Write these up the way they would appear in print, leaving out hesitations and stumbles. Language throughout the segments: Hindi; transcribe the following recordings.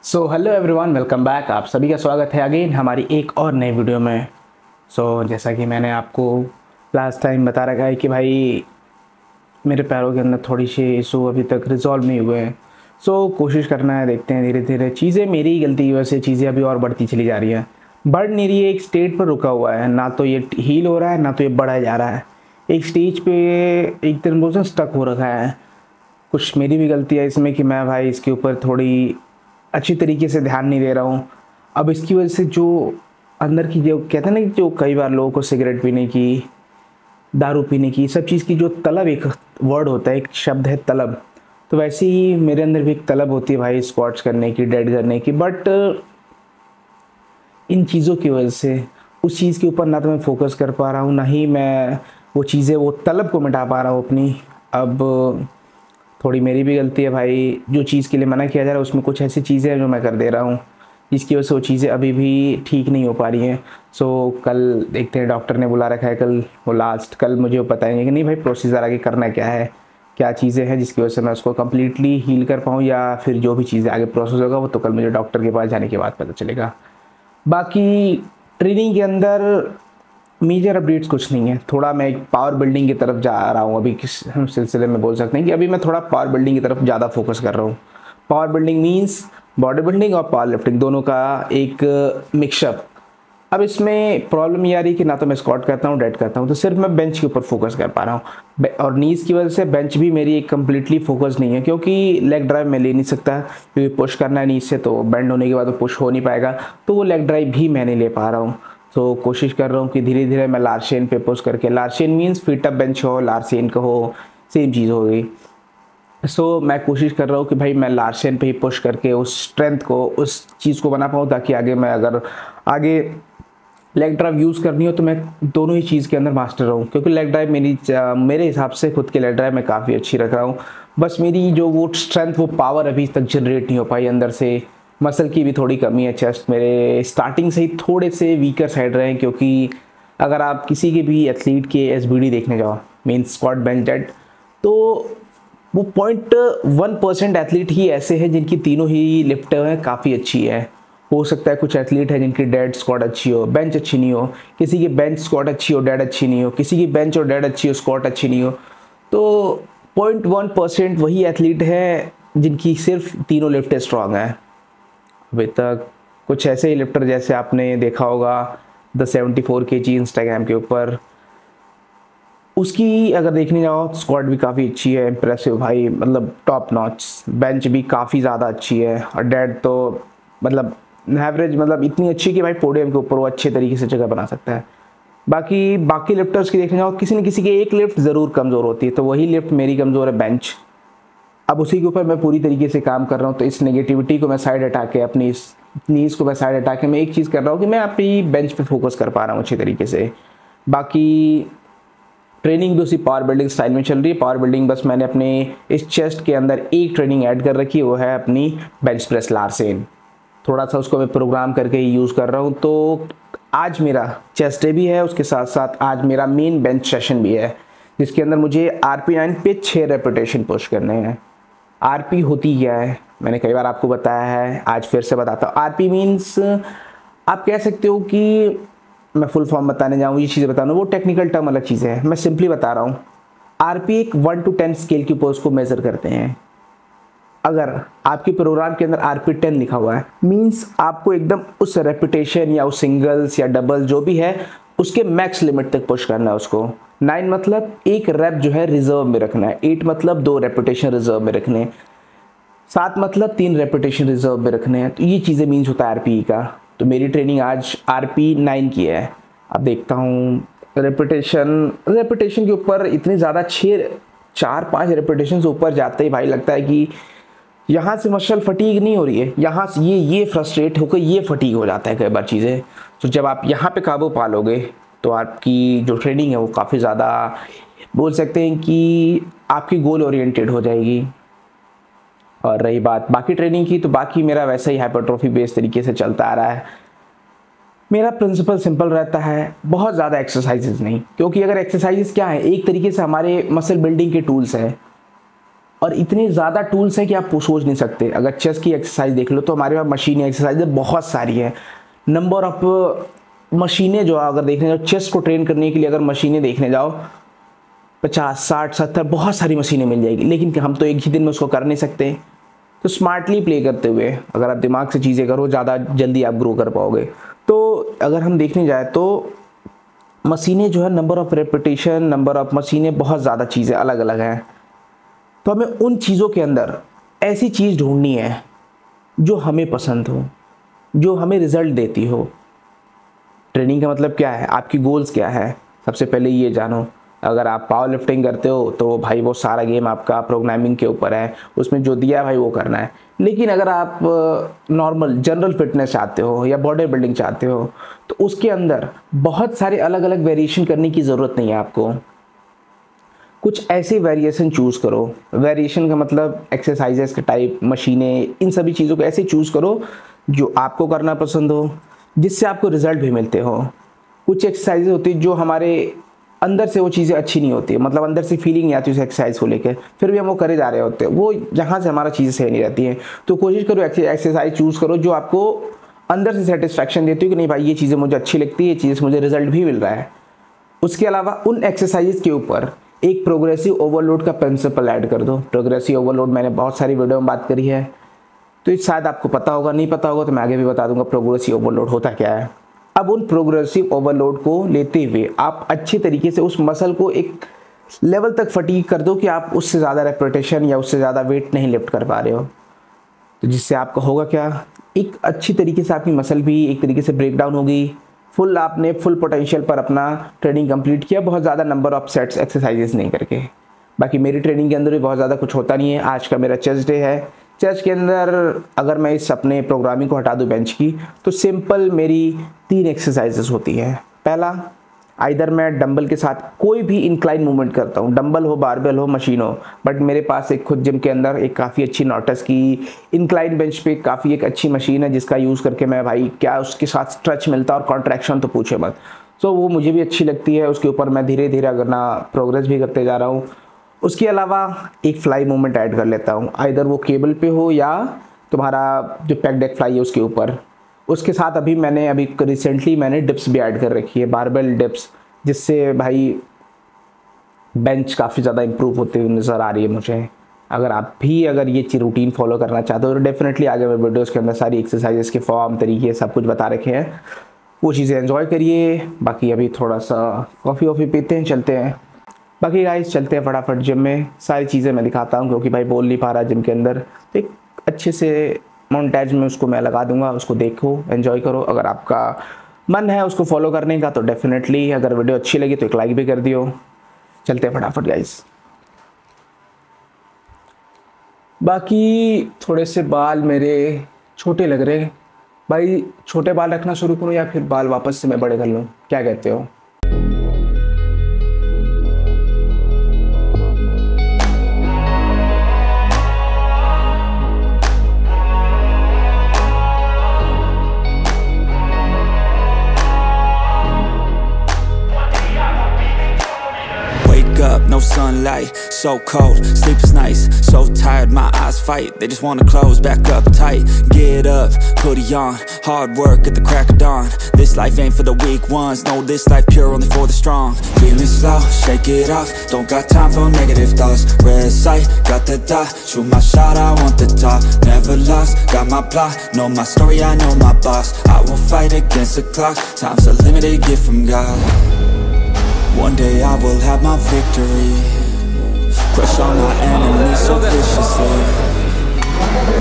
Hello everyone, welcome back. आप सभी का स्वागत है अगेन हमारी एक और नई वीडियो में। जैसा कि मैंने आपको लास्ट टाइम बता रखा है कि भाई मेरे पैरों के अंदर थोड़ी सी इशू अभी तक रिजॉल्व नहीं हुए हैं। कोशिश करना है, देखते हैं धीरे धीरे। चीज़ें मेरी ही गलती की वजह से चीज़ें अभी और बढ़ती चली जा रही हैं। बढ़ नहीं रही है, एक स्टेट पर रुका हुआ है, ना तो ये हील हो रहा है ना तो ये बढ़ा जा रहा है। एक स्टेज पे एक तरह बोलते हैं स्टक हो रखा है। कुछ मेरी भी गलती है इसमें कि मैं भाई इसके ऊपर थोड़ी अच्छी तरीके से ध्यान नहीं दे रहा हूँ। अब इसकी वजह से जो अंदर की जो कहते हैं ना कि जो कई बार लोगों को सिगरेट पीने की, दारू पीने की, सब चीज़ की जो तलब, एक वर्ड होता है, एक शब्द है तलब। तो वैसे ही मेरे अंदर भी एक तलब होती है भाई स्क्वाट्स करने की, डेड करने की। बट इन चीज़ों की वजह से उस चीज़ के ऊपर ना तो मैं फोकस कर पा रहा हूँ, ना ही मैं वो चीज़ें, वो तलब को मिटा पा रहा हूँ अपनी। अब थोड़ी मेरी भी गलती है भाई, जो चीज़ के लिए मना किया जा रहा है उसमें कुछ ऐसी चीज़ें हैं जो मैं कर दे रहा हूँ, जिसकी वजह से वो चीज़ें अभी भी ठीक नहीं हो पा रही हैं। कल देखते हैं, डॉक्टर ने बुला रखा है कल, वो लास्ट कल मुझे वो बताएंगे कि नहीं भाई प्रोसीजर आगे करना क्या है, क्या चीज़ें हैं जिसकी वजह से मैं उसको कम्प्लीटली हील कर पाऊँ, या फिर जो भी चीज़ें आगे प्रोसेस होगा वो तो कल मुझे डॉक्टर के पास जाने के बाद पता चलेगा। बाकी ट्रेनिंग के अंदर मेजर अपडेट्स कुछ नहीं है। थोड़ा मैं एक पावर बिल्डिंग की तरफ जा रहा हूँ अभी, किस हम सिलसिले में बोल सकते हैं कि अभी मैं थोड़ा पावर बिल्डिंग की तरफ ज़्यादा फोकस कर रहा हूँ। Power building means body building और पावर लिफ्टिंग दोनों का एक मिक्सअप। अब इसमें प्रॉब्लम ये आ रही है कि ना तो मैं स्क्वाट करता हूँ, डेड करता हूँ, तो सिर्फ मैं बेंच के ऊपर फोकस कर पा रहा हूँ। और नीज की वजह से बेंच भी मेरी एक कम्प्लीटली फोकस नहीं है, क्योंकि लेग ड्राइव मैं ले नहीं सकता, क्योंकि पुश करना है नीज से, तो बेंड होने के बाद तो पुश हो नहीं पाएगा, तो वो लेग ड्राइव भी मैं नहीं ले पा रहा हूँ। कोशिश कर रहा हूँ कि धीरे धीरे मैं लार्सेन पे पुश करके, Larsen means fit up bench हो, लार्सेन का हो, सेम चीज़ हो गई। मैं कोशिश कर रहा हूँ कि भाई मैं लार्सेन पे ही पुश करके उस स्ट्रेंथ को, उस चीज़ को बना पाऊँ, ताकि आगे मैं अगर आगे लेग ड्राइव यूज़ करनी हो तो मैं दोनों ही चीज़ के अंदर मास्टर रहूँ। क्योंकि लेग ड्राइव मेरे हिसाब से खुद की लेग ड्राइव मैं काफ़ी अच्छी रख रहा हूँ, बस मेरी जो वो स्ट्रेंथ, वो पावर अभी तक जनरेट नहीं हो पाई अंदर से। मसल की भी थोड़ी कमी है, चेस्ट मेरे स्टार्टिंग से ही थोड़े से वीकर साइड रहे हैं। क्योंकि अगर आप किसी के भी एथलीट के एसबीडी देखने जाओ, मीन्स स्क्वाट बेंच डेड, तो वो 0.1% एथलीट ही ऐसे हैं जिनकी तीनों ही लिफ्ट हैं काफ़ी अच्छी है। हो सकता है कुछ एथलीट है जिनकी डेड स्क्वाट अच्छी हो, बेंच अच्छी नहीं हो, किसी की बेंच स्क्वाट अच्छी हो, डेड अच्छी नहीं हो, किसी की बेंच और डेड अच्छी हो, स्क्वाट अच्छी नहीं हो। तो 0.1% वही एथलीट है जिनकी सिर्फ तीनों लिफ्ट स्ट्रांग है। अभी तक कुछ ऐसे ही लिफ्टर जैसे आपने देखा होगा द 74 kg इंस्टाग्राम के ऊपर, उसकी अगर देखने जाओ स्क्वाड भी काफ़ी अच्छी है, इम्प्रेसिव भाई, मतलब टॉप नॉच। बेंच भी काफ़ी ज़्यादा अच्छी है, और डेड तो मतलब एवरेज, मतलब इतनी अच्छी कि भाई पोडियम के ऊपर वो अच्छे तरीके से जगह बना सकता है। बाकी लिफ्टर्स की देखने जाओ, किसी न किसी की एक लिफ्ट ज़रूर कमज़ोर होती है, तो वही लिफ्ट मेरी कमज़ोर है, बेंच। अब उसी के ऊपर मैं पूरी तरीके से काम कर रहा हूँ, तो इस नेगेटिविटी को मैं साइड हटा के, अपनी इस नीज को मैं साइड हटा के, मैं एक चीज़ कर रहा हूँ कि मैं अपनी बेंच पे फोकस कर पा रहा हूँ अच्छी तरीके से। बाकी ट्रेनिंग भी उसी पावर बिल्डिंग स्टाइल में चल रही है। पावर बिल्डिंग बस मैंने अपने इस चेस्ट के अंदर एक ट्रेनिंग ऐड कर रखी है, वो है अपनी बेंच प्रेस लार्सेन। थोड़ा सा उसको मैं प्रोग्राम करके ही यूज़ कर रहा हूँ। तो आज मेरा चेस्ट डे भी है, उसके साथ साथ आज मेरा मेन बेंच सेशन भी है, जिसके अंदर मुझे RP9 पे 6 रेपिटेशन पुश करने हैं। आरपी होती क्या है मैंने कई बार आपको बताया है, आज फिर से बताता हूँ। आरपी मीन्स आप कह सकते हो कि मैं फुल फॉर्म बताने जाऊँ, ये चीज़ें बताना, वो टेक्निकल टर्म अलग चीज़ें हैं, मैं सिंपली बता रहा हूँ। आरपी एक 1 to 10 स्केल के ऊपर उसको मेजर करते हैं। अगर आपके प्रोग्राम के अंदर RP10 लिखा हुआ है, मीन्स आपको एकदम उस रेपिटेशन या उस सिंगल्स या डबल जो भी है उसके मैक्स लिमिट तक पुश करना है उसको। 9 मतलब एक रैप जो है रिजर्व में रखना है, 8 मतलब 2 रेपिटेशन रिजर्व में रखने हैं, 7 मतलब 3 रेपिटेशन रिजर्व में रखने हैं। तो ये चीज़ें मीन्स होता है RPE का। तो मेरी ट्रेनिंग आज RP9 की है। अब देखता हूँ रेपिटेशन के ऊपर इतनी ज़्यादा 4-5 रेपिटेशन से ऊपर जाते ही भाई लगता है कि यहाँ से मसल फटीग नहीं हो रही है, यहाँ से ये फ्रस्ट्रेट होकर ये फटीग हो जाता है कई बार चीज़ें। तो जब आप यहाँ पे काबू पा लोगे तो आपकी जो ट्रेनिंग है वो काफ़ी ज़्यादा, बोल सकते हैं कि आपकी गोल ओरिएंटेड हो जाएगी। और रही बात बाकी ट्रेनिंग की, तो बाकी मेरा वैसा ही हाइपरट्रॉफी बेस्ड तरीके से चलता आ रहा है। मेरा प्रिंसिपल सिंपल रहता है, बहुत ज़्यादा एक्सरसाइजेज नहीं, क्योंकि अगर एक्सरसाइजेज क्या है, एक तरीके से हमारे मसल बिल्डिंग के टूल्स हैं। और इतनी ज़्यादा टूल्स हैं कि आप सोच नहीं सकते। अगर चेस्ट की एक्सरसाइज देख लो तो हमारे पास मशीनी एक्सरसाइज बहुत सारी है। नंबर ऑफ मशीनें जो अगर देखने जाओ, चेस्ट को ट्रेन करने के लिए अगर मशीनें देखने जाओ 50, 60, 70 बहुत सारी मशीनें मिल जाएगी, लेकिन हम तो एक ही दिन में उसको कर नहीं सकते। तो स्मार्टली प्ले करते हुए अगर आप दिमाग से चीज़ें करो, ज़्यादा जल्दी आप ग्रो कर पाओगे। तो अगर हम देखने जाए तो मशीनें जो है, number of repetition, number of मशीनें, बहुत ज़्यादा चीज़ें अलग अलग हैं। तो हमें उन चीज़ों के अंदर ऐसी चीज़ ढूंढनी है जो हमें पसंद हो, जो हमें रिज़ल्ट देती हो। ट्रेनिंग का मतलब क्या है, आपकी गोल्स क्या है, सबसे पहले ये जानो। अगर आप पावर लिफ्टिंग करते हो तो भाई वो सारा गेम आपका प्रोग्रामिंग के ऊपर है, उसमें जो दिया है भाई वो करना है। लेकिन अगर आप नॉर्मल जनरल फिटनेस चाहते हो या बॉडी बिल्डिंग चाहते हो तो उसके अंदर बहुत सारे अलग अलग वेरिएशन करने की ज़रूरत नहीं है आपको। कुछ ऐसे वेरिएशन चूज़ करो। वेरिएशन का मतलब एक्सरसाइजेस के टाइप, मशीनें, इन सभी चीज़ों को ऐसे चूज़ करो जो आपको करना पसंद हो, जिससे आपको रिज़ल्ट भी मिलते हो। कुछ एक्सरसाइजेज होती है जो हमारे अंदर से वो चीज़ें अच्छी नहीं होती, मतलब अंदर से फीलिंग नहीं आती उस एक्सरसाइज को लेकर, फिर भी हम वो करे जा रहे होते हैं, वो जहाँ से हमारा चीज़ें सही नहीं रहती हैं। तो कोशिश करो एक्सरसाइज चूज़ करो जो आपको अंदर से सेटिस्फैक्शन देती हो कि नहीं भाई ये चीज़ें मुझे अच्छी लगती है, ये चीज़ मुझे रिजल्ट भी मिल रहा है। उसके अलावा उन एक्सरसाइज के ऊपर एक प्रोग्रेसिव ओवरलोड का प्रिंसिपल ऐड कर दो। प्रोग्रेसिव ओवरलोड मैंने बहुत सारी वीडियो में बात करी है, तो ये शायद आपको पता होगा, नहीं पता होगा तो मैं आगे भी बता दूंगा प्रोग्रेसिव ओवरलोड होता क्या है। अब उन प्रोग्रेसिव ओवरलोड को लेते हुए आप अच्छी तरीके से उस मसल को एक लेवल तक फटीग कर दो कि आप उससे ज़्यादा रेपिटेशन या उससे ज़्यादा वेट नहीं लिफ्ट कर पा रहे हो। तो जिससे आपका होगा क्या, एक अच्छी तरीके से आपकी मसल भी एक तरीके से ब्रेक डाउन होगी। आपने फुल पोटेंशियल पर अपना ट्रेनिंग कंप्लीट किया, बहुत ज़्यादा नंबर ऑफ सेट्स एक्सरसाइजेस नहीं करके। बाकी मेरी ट्रेनिंग के अंदर भी बहुत ज़्यादा कुछ होता नहीं है। आज का मेरा चेस्ट डे है। चेस्ट के अंदर अगर मैं इस अपने प्रोग्रामिंग को हटा दूं बेंच की, तो सिंपल मेरी 3 एक्सरसाइजेस होती है। पहला, आइदर मैं डंबल के साथ कोई भी इंक्लाइन मूवमेंट करता हूँ, डंबल हो, बारबेल हो, मशीन हो, बट मेरे पास एक खुद जिम के अंदर एक काफ़ी अच्छी नॉटस की इंक्लाइन बेंच पे काफ़ी एक अच्छी मशीन है जिसका यूज़ करके मैं भाई क्या उसके साथ स्ट्रेच मिलता है और कॉन्ट्रैक्शन तो पूछे मत। सो वो मुझे भी अच्छी लगती है, उसके ऊपर मैं धीरे धीरे अगर ना प्रोग्रेस भी करते जा रहा हूँ। उसके अलावा एक फ्लाई मूवमेंट ऐड कर लेता हूँ, आइदर वो केबल पे हो या तुम्हारा जो पैक डेक फ्लाई है उसके ऊपर। उसके साथ अभी रिसेंटली मैंने डिप्स भी ऐड कर रखी है, बारबेल डिप्स, जिससे भाई बेंच काफ़ी ज़्यादा इंप्रूव होते हुए नज़र आ रही है मुझे। अगर आप भी अगर ये रूटीन फॉलो करना चाहते हो तो डेफिनेटली आगे मैं वीडियोज़ के अंदर सारी एक्सरसाइजेस के फॉर्म, तरीके सब कुछ बता रखे हैं, वो चीज़ें एंजॉय करिए। बाकी अभी थोड़ा सा कॉफ़ी वॉफ़ी पीते हैं, चलते हैं। बाकी गाइस चलते हैं फटाफट जिम में, सारी चीज़ें मैं दिखाता हूँ क्योंकि भाई बोल नहीं पा रहा जिम के अंदर, तो एक अच्छे से मोन्टेज में उसको मैं लगा दूंगा, उसको देखो, एंजॉय करो। अगर आपका मन है उसको फॉलो करने का तो डेफिनेटली, अगर वीडियो अच्छी लगी तो एक लाइक भी कर दियो। चलते हैं फटाफट गाइस। बाकी थोड़े से बाल मेरे छोटे लग रहे, भाई छोटे बाल रखना शुरू करूँ या फिर बाल वापस से मैं बड़े कर लूँ, क्या कहते हो? No sunlight, so cold, sleep is nice, so tired, my eyes fight, they just wanna close back up tight. Get up, hoodie on, hard work at the crack of dawn. This life ain't for the weak ones, no, this life pure only for the strong. Feeling slow, shake it off, don't got time for negative thoughts. Red sight, got the dot, shoot my shot, I want the top. Never lost, got my plot, know my story, I know my boss. I will fight against the clock, time's a limited gift from God. One day I will have my victory, crush all my enemies so viciously.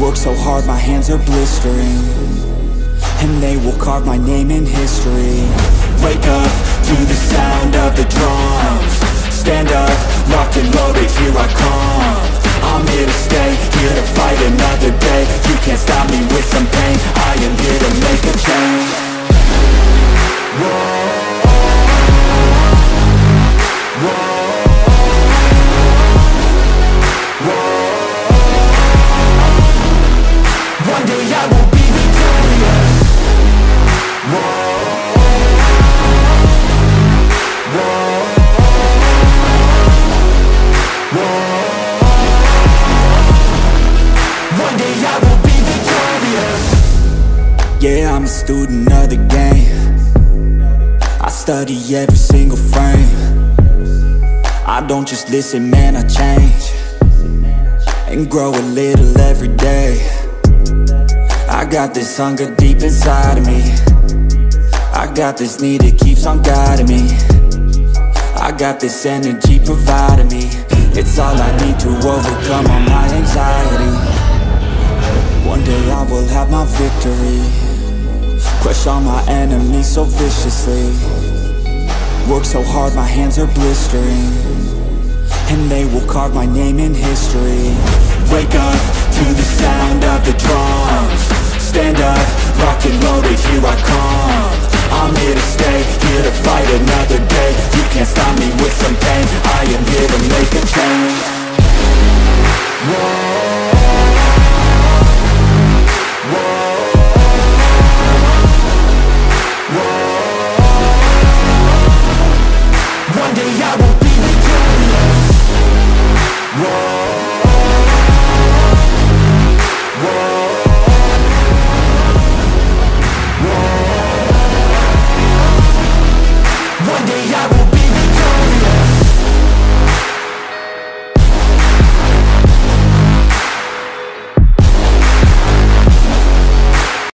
Work so hard my hands are blistering, and they will carve my name in history. Wake up to the sound of the drums, stand up, locked and loaded, here I come. I'm here to stay, here to fight another day. You can't stop me with some pain, I am here to make a change. Whoa. One day I will be victorious. I'm a student of the game. I study every single frame. I don't just listen, man, I change and grow a little every day. I got this hunger deep inside of me. I got this need, it keeps on guiding me. I got this energy providing me. It's all I need to overcome all my anxiety. One day I will have my victory, crush all my enemies so viciously. Work so hard my hands are blistering, and they will carve my name in history. Wake up to the sound of the drums. Stand up, rock and loaded, here I come. I'm here to stay, here to fight another day. You can't stop me with some pain. I am